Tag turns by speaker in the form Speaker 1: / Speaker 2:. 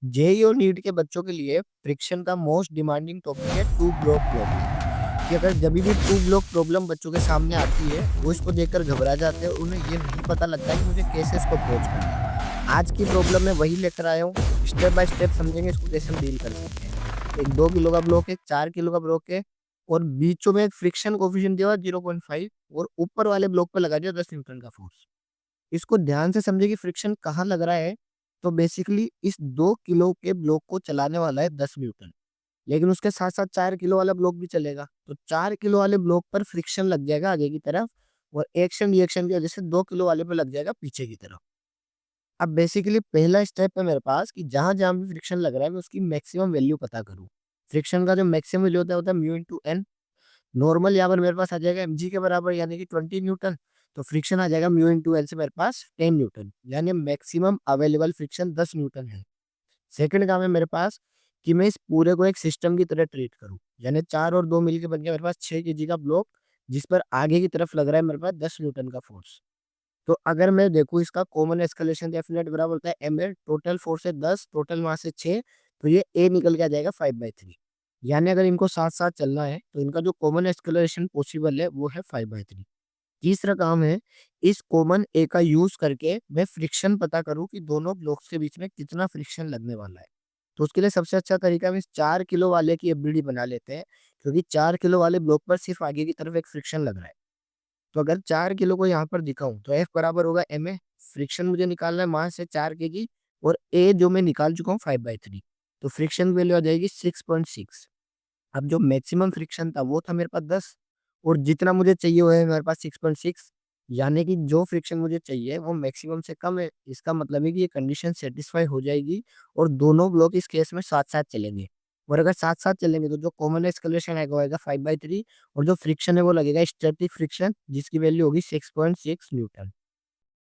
Speaker 1: JEE और NEET के बच्चों के लिए फ्रिक्शन का मोस्ट डिमांडिंग टॉपिक है टू ब्लॉक प्रॉब्लम। कि अगर जब भी टू ब्लॉक प्रॉब्लम बच्चों के सामने आती है, वो इसको देखकर घबरा जाते हैं। उन्हें ये नहीं पता लगता है कि मुझे कैसे इसको अप्रोच करना है। आज की प्रॉब्लम मैं वही लेकर आया हूँ। स्टेप बाय स्टेप समझेंगे इसको कैसे हम डील कर सकते हैं। एक 2 किलो का ब्लॉक है, 4 किलो का ब्लॉक है, और बीचों में एक फ्रिक्शन कोफिशिएंट दिया हुआ 0.5, और ऊपर वाले ब्लॉक पर लगा दिया 10 न्यूटन का फोर्स। इसको ध्यान से समझे कि फ्रिक्शन कहाँ लग रहा है। तो बेसिकली इस 2 किलो के ब्लॉक को चलाने वाला है 10 न्यूटन, लेकिन उसके साथ साथ 4 किलो वाला ब्लॉक भी चलेगा, तो 4 किलो वाले ब्लॉक पर फ्रिक्शन लग जाएगा आगे की तरफ, और एक्शन रिएक्शन की वजह से 2 किलो वाले पे लग जाएगा पीछे की तरफ। अब बेसिकली पहला स्टेप है मेरे पास कि जहां जहां भी फ्रिक्शन लग रहा है मैं उसकी मैक्सिमम वैल्यू पता करूं। फ्रिक्शन का जो मैक्सिमम वैल्यू होता है म्यू इंटू एन। नॉर्मल यहाँ पर मेरे पास आ जाएगा mg के बराबर, यानी कि 20 न्यूटन। तो फ्रिक्शन आ जाएगा म्यू इंटू एल से मेरे पास 10 न्यूटन, यानी मैक्सिमम अवेलेबल फ्रिक्शन 10 न्यूटन है। सेकंड काम है मेरे पास कि मैं इस पूरे को एक सिस्टम की तरह ट्रीट करूं, यानी 4 और 2 मिलकर बन गया मेरे पास 6 kg का ब्लॉक, जिस पर आगे की तरफ लग रहा है मेरे पास 10 न्यूटन का फोर्स। तो अगर मैं देखूं इसका कॉमन एस्केलेशन डेफिनेट बराबर होता है एम ए, टोटल फोर्स है 10, टोटल मास है 6, तो ये ए निकल के आ जाएगा 5/3। यानी अगर इनको साथ साथ चलना है तो इनका जो कॉमन एस्केलेशन पॉसिबल है वो है 5/3। तीसरा काम है इस कॉमन ए का यूज करके मैं फ्रिक्शन पता करूं कि दोनों ब्लॉक्स के बीच में कितना फ्रिक्शन लगने वाला है। तो उसके लिए सबसे अच्छा तरीका हम इस 4 किलो वाले की एफबीडी बना लेते हैं, क्योंकि 4 किलो वाले ब्लॉक पर सिर्फ आगे की तरफ एक फ्रिक्शन लग रहा है। तो अगर 4 किलो को यहाँ पर दिखाऊं तो एफ बराबर होगा एम ए। फ्रिक्शन मुझे निकालना है मास है 4 kg, और ए जो मैं निकाल चुका हूँ 5/3। तो फ्रिक्शन वैल्यू आ जाएगी 6.6। अब जो मैक्सिमम फ्रिक्शन था वो था मेरे पास 10, और जितना मुझे चाहिए वो है मेरे पास 6.6। यानी कि जो फ्रिक्शन मुझे चाहिए वो मैक्सिमम से कम है। इसका मतलब है कि ये कंडीशन सेटिस्फाई हो जाएगी, और दोनों ब्लॉक इस केस में साथ साथ चलेंगे। और अगर साथ साथ चलेंगे तो जो कॉमन एस्केलेशन आएगा वो आएगा 5/3, और जो फ्रिक्शन है वो लगेगा स्टैटिक फ्रिक्शन, जिसकी वैल्यू होगी 6.6 न्यूटन।